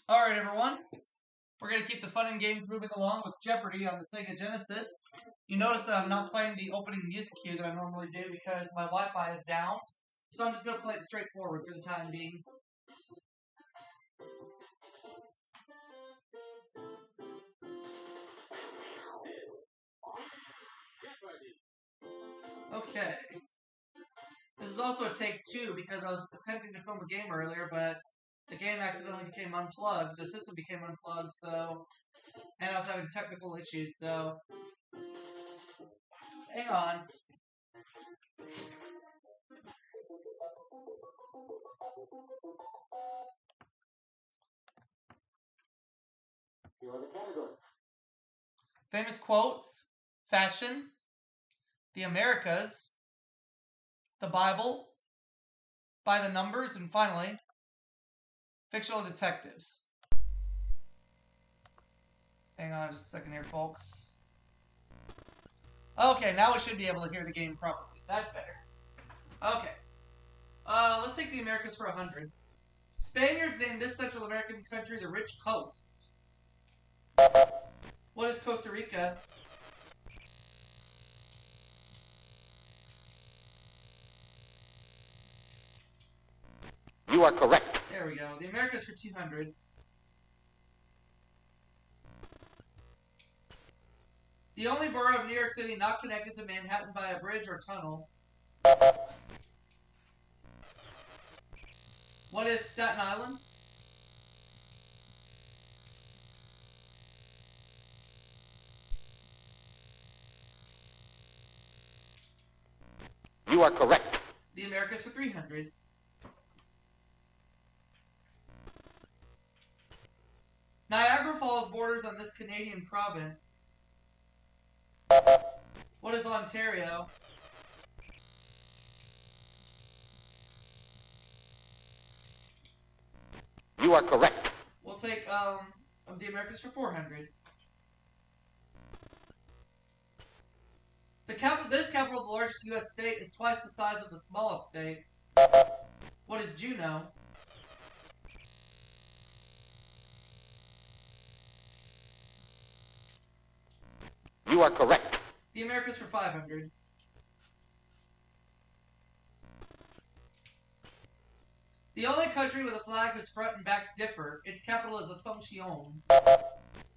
Alright, everyone. We're going to keep the fun and games moving along with Jeopardy on the Sega Genesis. You notice that I'm not playing the opening music cue that I normally do because my Wi-Fi is down. So I'm just going to play it straightforward for the time being. Okay. This is also a take 2 because I was attempting to film a game earlier, but the game accidentally became unplugged. The system became unplugged, and I was having technical issues, so hang on. Famous quotes, fashion, the Americas, the Bible, by the numbers, and finally, fictional detectives. Hang on just a second here, folks. Okay, now we should be able to hear the game properly. That's better. Okay. Let's take the Americas for 100. Spaniards named this Central American country the Rich Coast. What is Costa Rica? You are correct. There we go. The Americas for 200. The only borough of New York City not connected to Manhattan by a bridge or tunnel. What is Staten Island? You are correct. The Americas for 300. Niagara Falls borders on this Canadian province. What is Ontario? You are correct. We'll take the Americas for 400. This capital of the largest U.S. state is twice the size of the smallest state. What is Juneau? You are correct. The Americas for 500. The only country with a flag whose front and back differ. Its capital is Asuncion.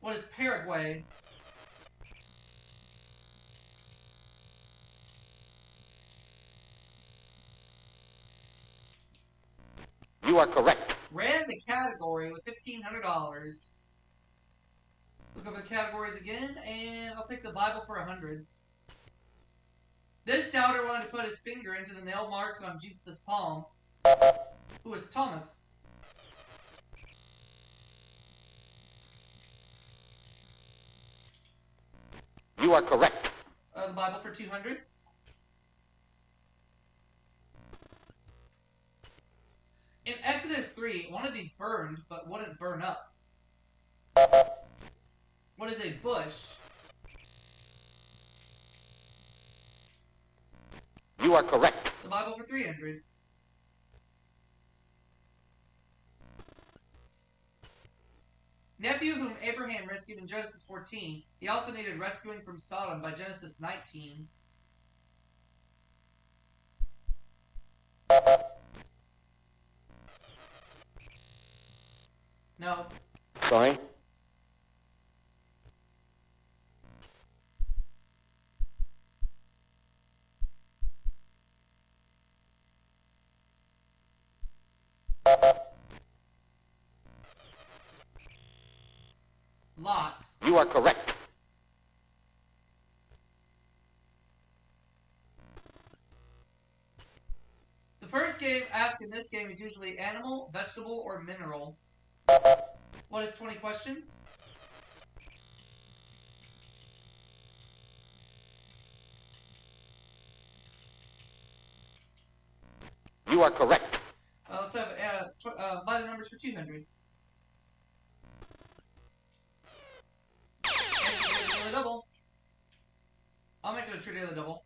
What is Paraguay? You are correct. Ran the category with $1,500. Look over the categories again, and I'll take the Bible for 100. This doubter wanted to put his finger into the nail marks on Jesus' palm. Who is Thomas? You are correct. The Bible for 200. In Exodus 3, one of these burned, but wouldn't burn up. What is a bush? You are correct. The Bible for 300. Nephew whom Abraham rescued in Genesis 14, he also needed rescuing from Sodom by Genesis 19. No. Sorry. Lot. You are correct. The first game asked in this game is usually animal, vegetable, or mineral. What is 20 questions? You are correct. Let's have by the numbers for 200. Daily double. I'll make it a true daily double.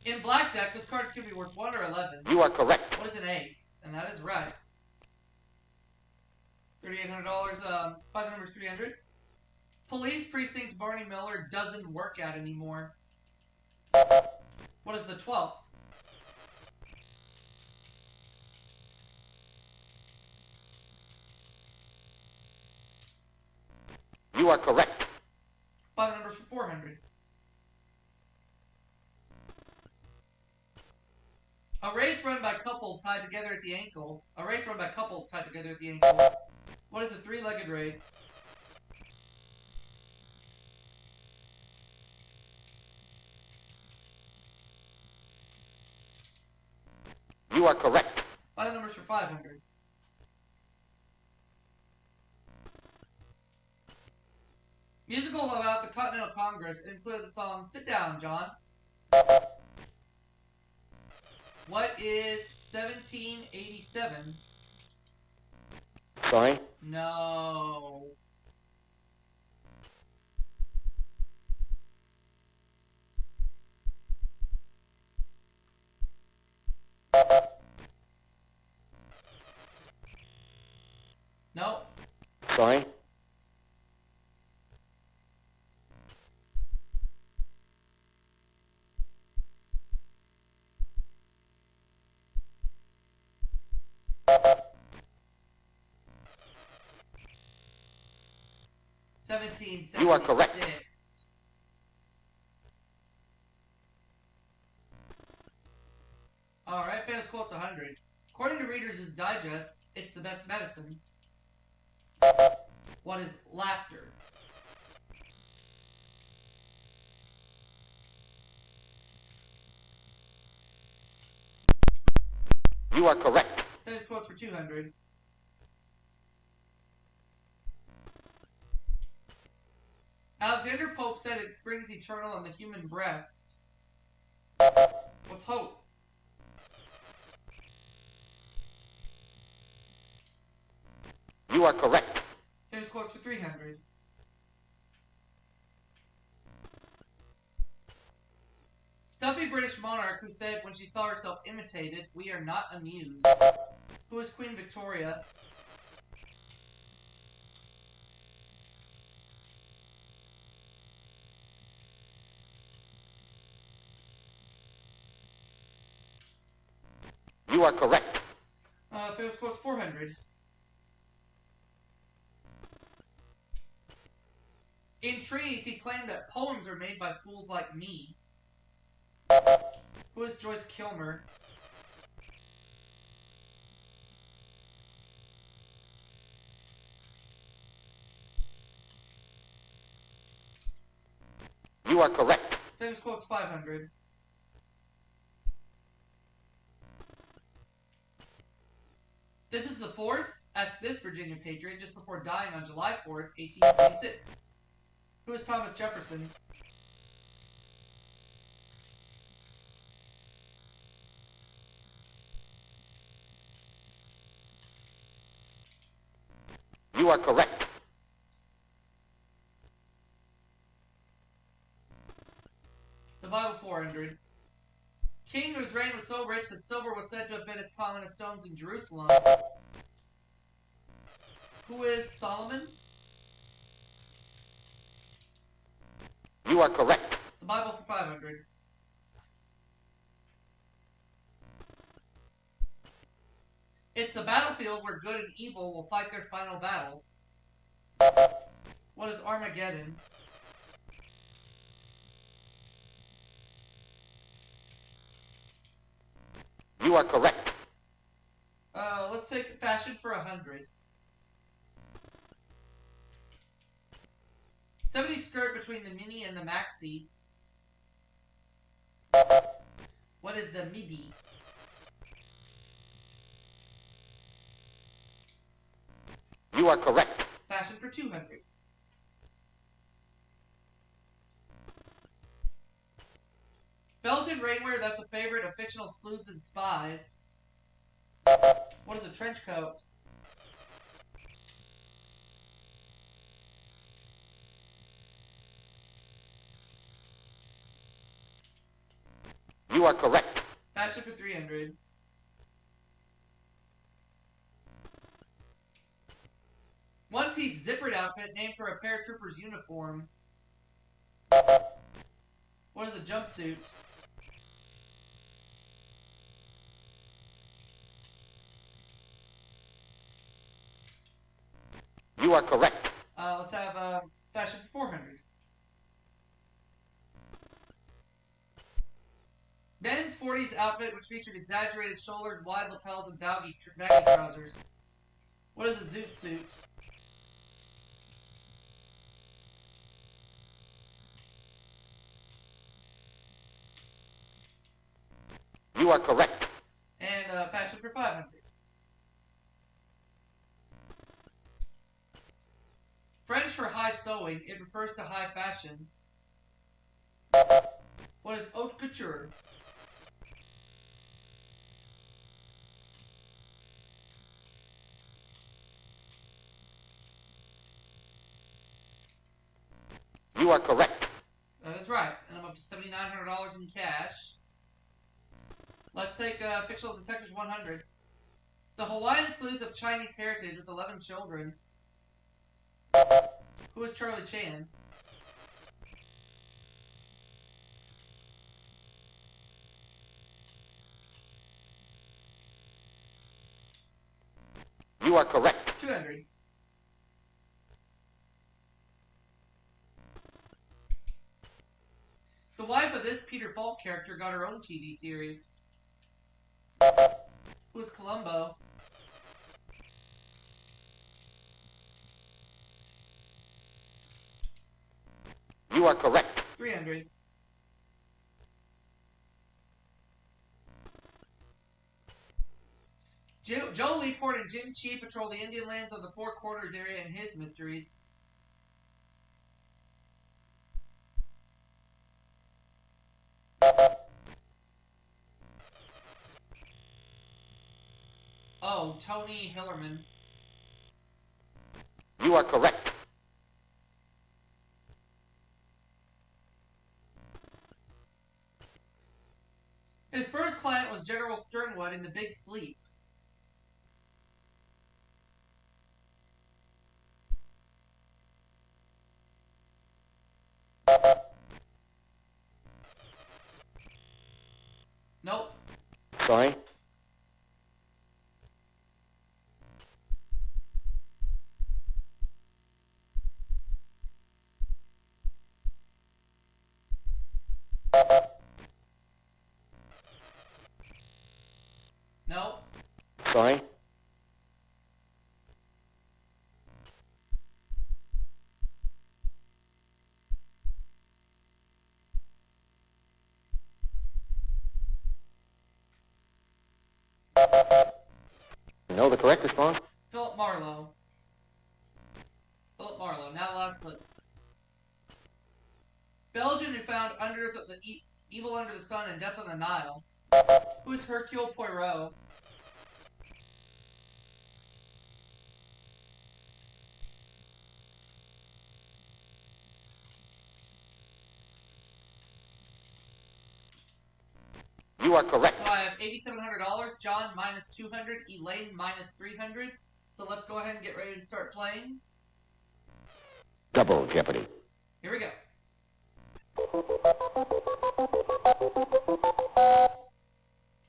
In blackjack, this card could be worth 1 or 11. You are correct. What is an doesn't work out anymore. What is the 12th? You are correct. Find the numbers for 400. A race run by couple tied together at the ankle. A race run by couples tied together at the ankle. What is a three-legged race? You are correct. Find the numbers for 500. Musical about the Continental Congress included the song Sit Down, John. What is 1787? Sorry? No. No. Sorry? You are correct. 1776. Alright, famous quotes 100. According to Reader's Digest, it's the best medicine. What is laughter? You are correct. Famous quotes for 200. Alexander Pope said it springs eternal in the human breast. What's hope? You are correct. Famous quotes for 300. Stuffy British monarch who said when she saw herself imitated, "We are not amused." Who is Queen Victoria? You are correct. Famous quotes 400. In Trees, he claimed that poems are made by fools like me. Who is Joyce Kilmer? You are correct. Famous quotes 500. This is the 4th. Asked this Virginia patriot just before dying on July 4th, 1826. Who is Thomas Jefferson? You are correct. The Bible 400. King whose reign was so rich that silver was said to have been as common as stones in Jerusalem. Who is Solomon? You are correct. The Bible for 500. It's the battlefield where good and evil will fight their final battle. What is Armageddon? You are correct. Let's take fashion for 100. 70 skirt between the mini and the maxi. What is the midi? You are correct. Fashion for 200. Belted rainwear that's a favorite of fictional sleuths and spies. What is a trench coat? You are correct. Fashion for 300. One-piece zippered outfit named for a paratrooper's uniform. What is a jumpsuit? You are correct. Let's have fashion for 400. Men's 40s outfit, which featured exaggerated shoulders, wide lapels, and baggy trousers. What is a zoot suit? You are correct. And fashion for 500. French for high sewing. It refers to high fashion. What is haute couture? You are correct. That is right. And I'm up to $7,900 in cash. Let's take Fictional Detectives 100. The Hawaiian sleuth of Chinese heritage with 11 children. Who is Charlie Chan? You are correct. 200. The wife of this Peter Falk character got her own TV series. Who is Columbo? You are correct. 300. Joe Leaport and Jim Chi patrol the Indian lands of the Four Corners area in his mysteries. Oh, Tony Hillerman. You are correct. His first client was General Sternwood in The Big Sleep. Nope. Sorry. Nope. Sorry. No, the correct response? Philip Marlowe. Philip Marlowe. Now the last clip. Belgian who found Under the Evil Under the Sun and Death on the Nile. Who is Hercule Poirot? You are correct. So I have $8,700. John minus 200. Elaine minus 300. So let's go ahead and get ready to start playing. Double Jeopardy. Here we go.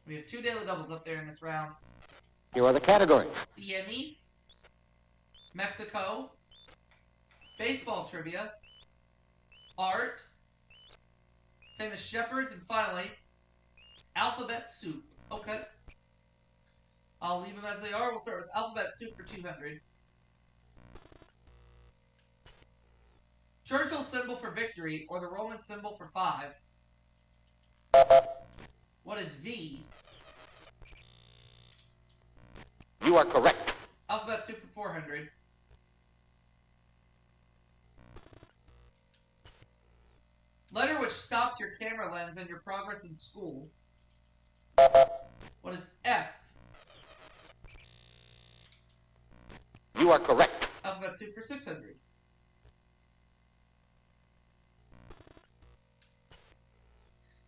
We have 2 daily doubles up there in this round. Here are the categories. The Emmys, Mexico, baseball trivia, art, famous shepherds, and finally, alphabet soup. Okay. I'll leave them as they are. We'll start with alphabet soup for 200. Churchill's symbol for victory, or the Roman symbol for 5. What is V? You are correct. Alphabet soup for 400. Letter which stops your camera lens and your progress in school. What is F? You are correct. Alphabet soup for 600.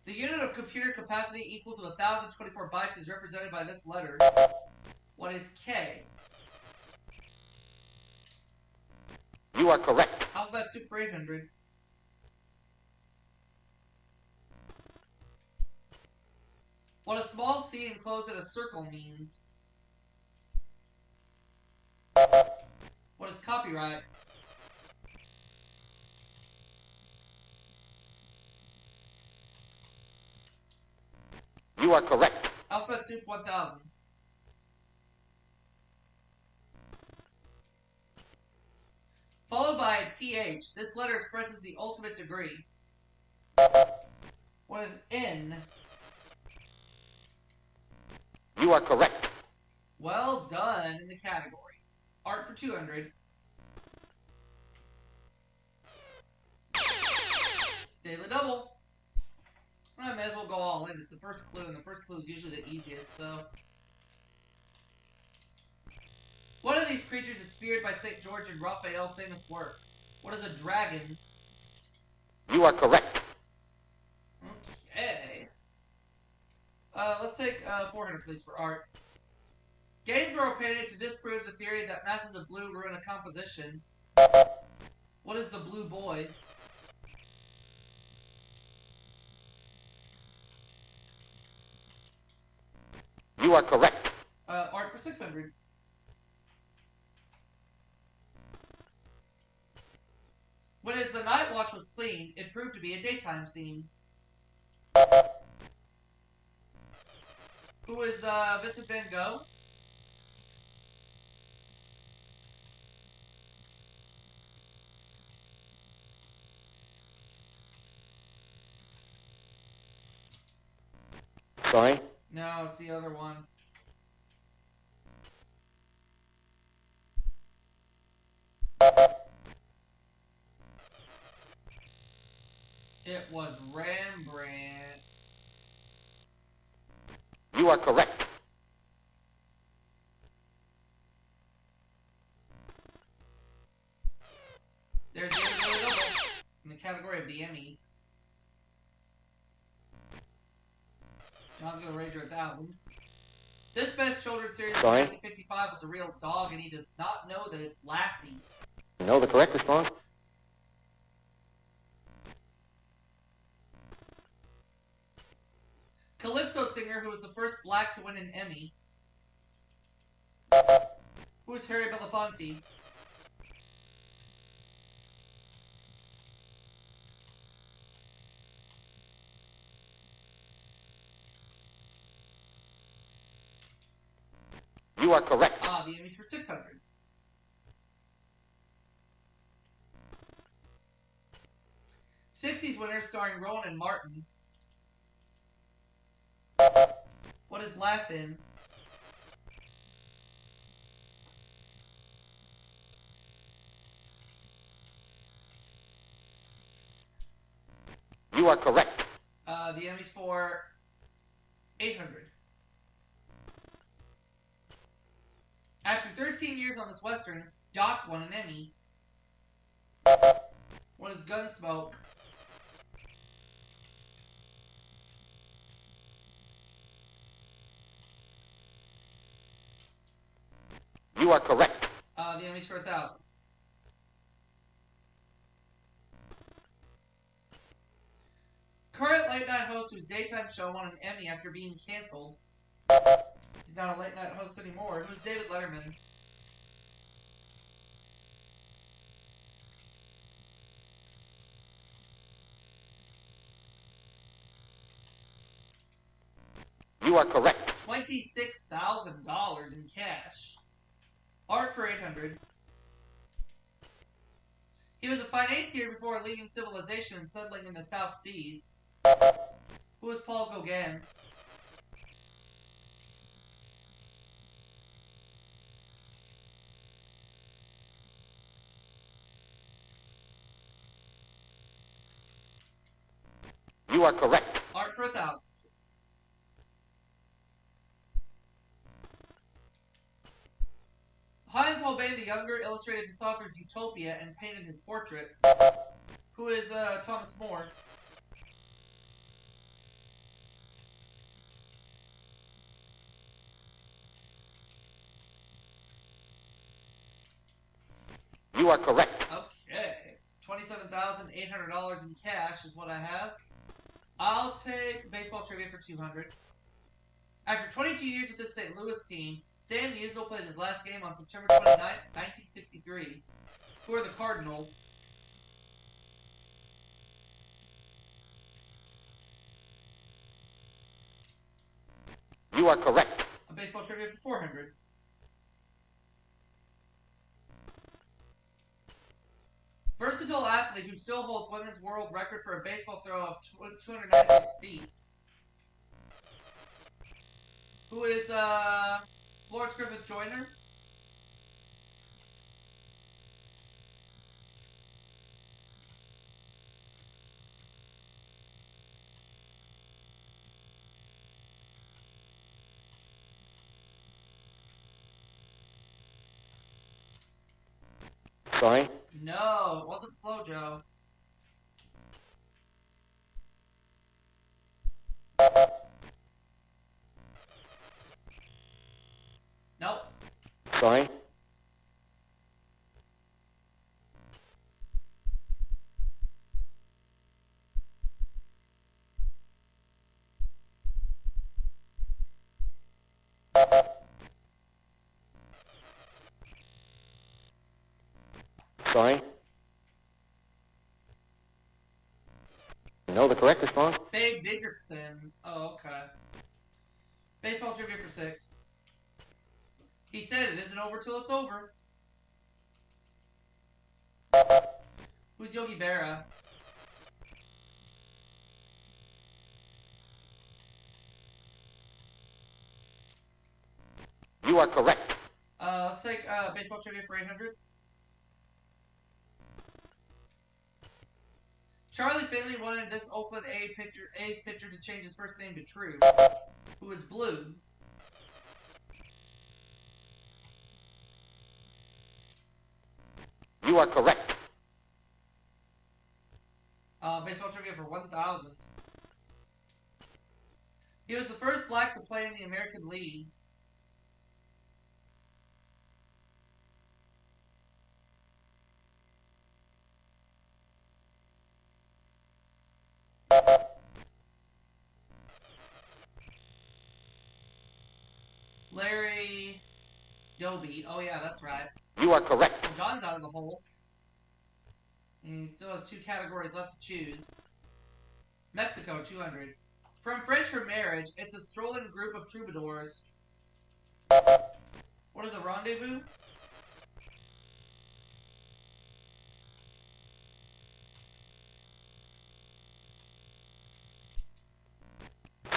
The unit of computer capacity equal to 1,024 bytes is represented by this letter. What is K? You are correct. Alphabet soup for 800. What a small C enclosed in a circle means. What is copyright? You are correct. Alphabet Soup 1000. Followed by a TH. This letter expresses the ultimate degree. What is N? You are correct. Well done in the category. Art for 200. Daily double. I may as well go all in. It's the first clue, and the first clue is usually the easiest, so. One of these creatures is feared by St. George in Raphael's famous work. What is a dragon? You are correct. Okay. Let's take 400, please, for art. Gainsborough painted to disprove the theory that masses of blue ruin a composition. What is the blue boy? You are correct. Art for 600. When as the night watch was clean, it proved to be a daytime scene. Who is Vincent van Gogh? Sorry. No, it's the other one. It was Rembrandt. You are correct. There's the other double in the category of the Emmys. John's gonna rage your 1,000. This Best Children's Series of 1955 was a real dog, and he does not know that it's Lassie. You know the correct response? Calypso singer who was the first black to win an Emmy. Who is Harry Belafonte? You are correct. Ah, the Emmys for 600. '60s winner starring Rowan and Martin. What is Laugh-In? You are correct. The Emmys for 800. After 13 years on this Western, Doc won an Emmy. What is Gunsmoke? You are correct. The Emmys for 1,000. Current late night host whose daytime show won an Emmy after being canceled. He's not a late night host anymore. Who's David Letterman? You are correct. $26,000 in cash. Art for 800. He was a financier before leaving civilization and settling in the South Seas. Who is Paul Gauguin? You are correct. Art for 1,000. Heinz Holbein the Younger illustrated this author's Utopia and painted his portrait. Who is Thomas More? You are correct. Okay. $27,800 in cash is what I have. I'll take baseball trivia for 200. After 22 years with the St. Louis team, Stan Musial played his last game on September 29, 1963. Who are the Cardinals? You are correct. A baseball trivia for 400. Versatile athlete who still holds women's world record for a baseball throw of 296 feet. Who is Florence Griffith Joyner? Sorry. No, it wasn't FloJo. Nope. Sorry. Sorry. You know the correct response? Babe Didrikson. Oh, okay. Baseball trivia for 6. He said it isn't over till it's over. Who's Yogi Berra? You are correct. Let's take baseball trivia for 800. Charlie Finley wanted this Oakland A's pitcher to change his first name to True, who is blue. You are correct. Baseball trivia for 1,000. He was the first black to play in the American League. Larry Doby. Oh, yeah, that's right. You are correct. Well, John's out of the hole. And he still has 2 categories left to choose. Mexico, 200. From French for marriage, it's a strolling group of troubadours. What is a rendezvous?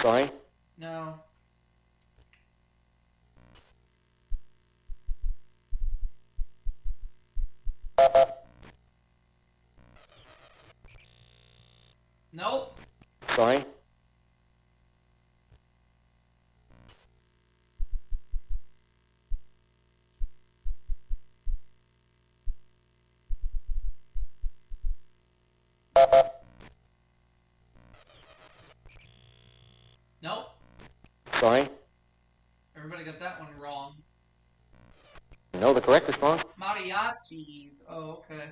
Sorry. No. Nope. Sorry. Nope. Sorry. Everybody got that one wrong. You know the correct response? Mariachis. Oh, okay.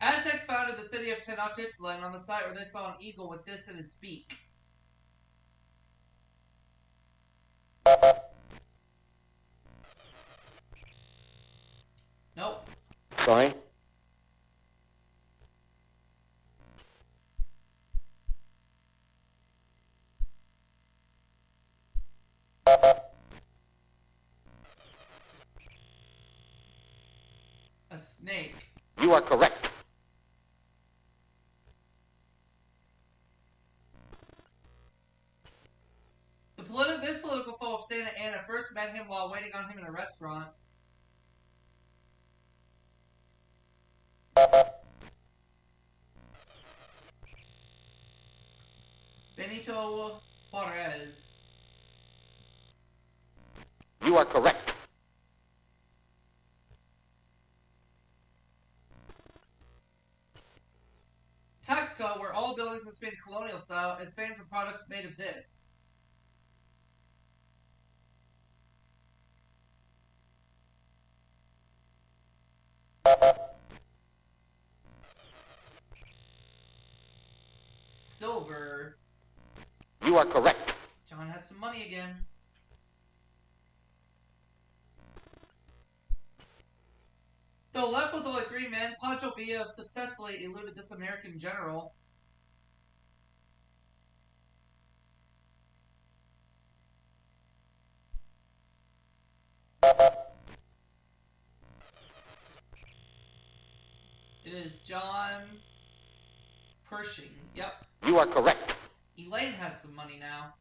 Aztecs founded the city of Tenochtitlan on the site where they saw an eagle with this in its beak. Nope. Sorry. A snake. You are correct. This political foe of Santa Anna first met him while waiting on him in a restaurant. Benito Juarez. You are correct. Taxco, where all buildings in Spain colonial style, is famed for products made of this. Silver. You are correct. John has some money again. Though left with only 3 men, Pancho Villa successfully eluded this American general. It is John Pershing. Yep. You are correct. Elaine has some money now.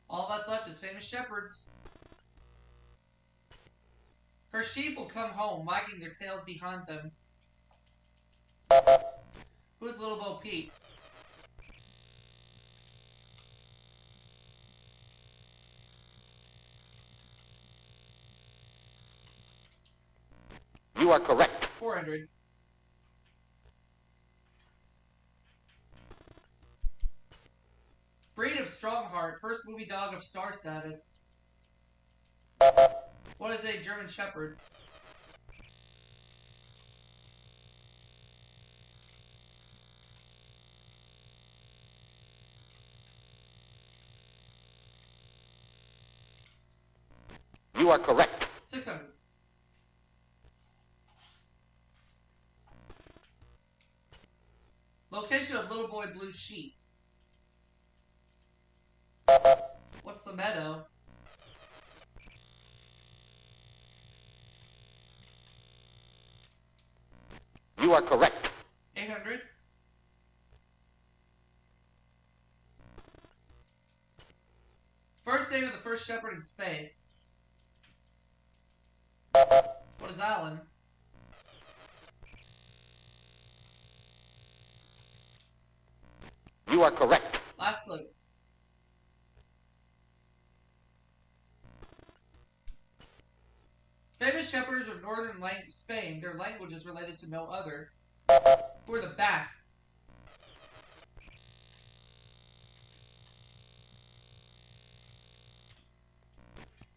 All that's left is famous shepherds. Her sheep will come home, wagging their tails behind them. Who's Little Bo Peep? You are correct. 400. Breed of Strongheart, first movie dog of star status. What is a German Shepherd? You are correct. 600. Location of Little Boy Blue Sheep. What's the meadow? You are correct. 800. First name of the first shepherd in space. What is Alan? You are correct. Last clue. Famous shepherds of northern Spain, their language is related to no other. Who are the Basques?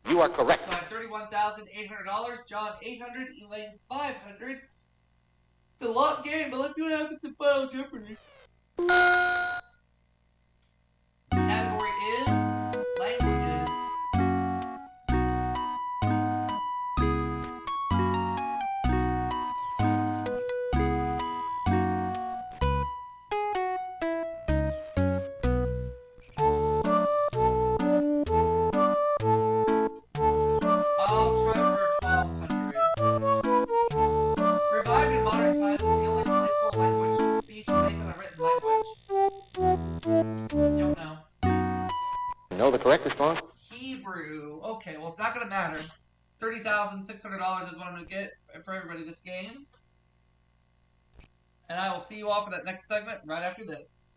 You are correct. So I have $31,800. John 800. Elaine 500. It's a lot game, but let's see what happens in Final Jeopardy. Category is languages. I'll try for 1200. Revived in modern times, it's the only really full language speech based on a written language. Don't know. You know the correct response? Hebrew. Okay, well, it's not going to matter. $30,600 is what I'm going to get for everybody this game. And I will see you all for that next segment right after this.